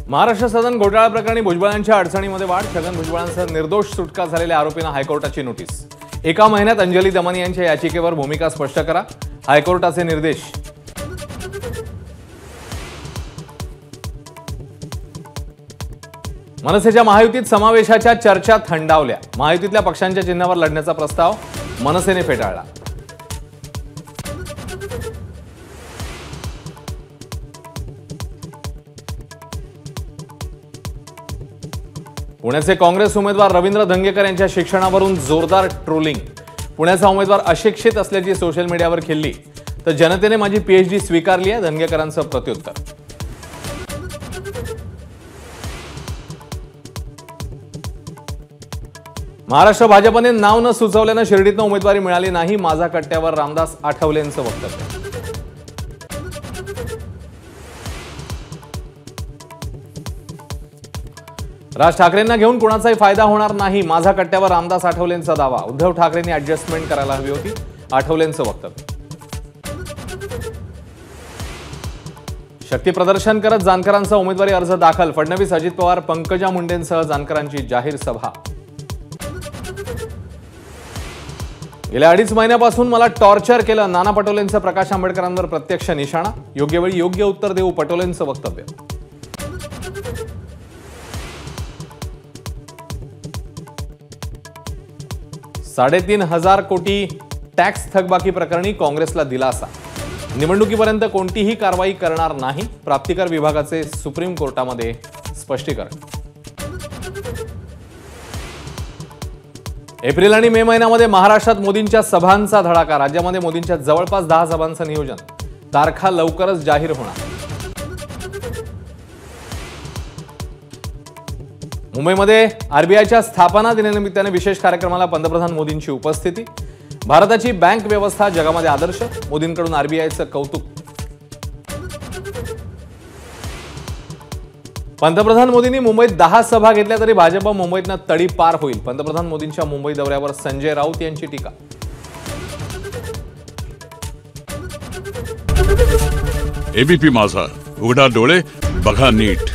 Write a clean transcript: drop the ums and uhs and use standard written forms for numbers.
महाराष्ट्र सदन घोटाळा प्रकरणी भुजबळांच्या अडचणीमध्ये वाढ। छगन भुजबळांसह निर्दोष सुटका झालेल्या आरोपींना हायकोर्टाची नोटीस। एका महिन्यात अंजली दमनी यांच्या याचिकेवर भूमिका स्पष्ट करा, हायकोर्टाचे निर्देश। मनसेच्या महायुतीत समावेशाच्या चर्चा थंडावल्या। महायुतीतल्या पक्षांच्या चिन्हावर लढण्याचा प्रस्ताव मनसेने फेटाळला। पुण्याचे काँग्रेस उमेदवार रवींद्र धंगेकर यांच्या शिक्षणावरून जोरदार ट्रोलिंग। पुण्याचा उमेदवार अशिक्षित असल्याची सोशल मीडियावर खिल्ली, तर जनतेने माझी पीएचडी स्वीकारली आहे, धंगेकरांचं प्रत्युत्तर। महाराष्ट्र भाजपने नाव न सुचवल्यानं शिर्डीतनं उमेदवारी मिळाली नाही, माझा कट्ट्यावर रामदास आठवलेंचं वक्तव्य। राज ठाकरेंना घेऊन कुणाचाही फायदा होणार नाही, माझा कट्ट्यावर रामदास आठवलेंचा दावा। उद्धव ठाकरेंनी ऍडजस्टमेंट करायला हवी होती, आठवलेंचं वक्तव्य। शक्ती प्रदर्शन करत जानकरांचा उमेदवारी अर्ज दाखल। फडणवीस, अजित पवार, पंकजा मुंडेंसह जानकरांची जाहीर सभा। गेल्या 2.5 महिन्यापासून मला टॉर्चर केलं, नाना पटोलेंचं प्रकाश आंबेडकरांवर प्रत्यक्ष निशाणा। योग्य वेळी योग्य उत्तर देऊ, पटोलेंचं वक्तव्य। $3,500 कोटी टॅक्स थकबाकी प्रकरणी काँग्रेसला दिलासा। निवडणुकीपर्यंत कोणतीही कारवाई करणार नाही, प्राप्तिकर विभागाचे सुप्रीम कोर्टामध्ये स्पष्टीकरण। एप्रिल आणि मे महिन्यामध्ये महाराष्ट्रात मोदींच्या सभांचा धडाका। राज्यामध्ये मोदींच्या जवळपास 10 सभांचं नियोजन, तारखा लवकरच जाहीर होणार। मुंबईमध्ये आरबीआयच्या स्थापना दिनानिमित्ताने विशेष कार्यक्रमाला पंतप्रधान मोदींची उपस्थिती। भारताची बँक व्यवस्था जगामध्ये आदर्श, मोदींकडून आरबीआयचं कौतुक। पंतप्रधान मोदींनी मुंबईत 10 सभा घेतल्या तरी भाजप मुंबईतनं तडीपार होईल। पंतप्रधान मोदींच्या मुंबई दौऱ्यावर संजय राऊत यांची टीका। एबीपी माझा, उघडा डोळे बघा नीट।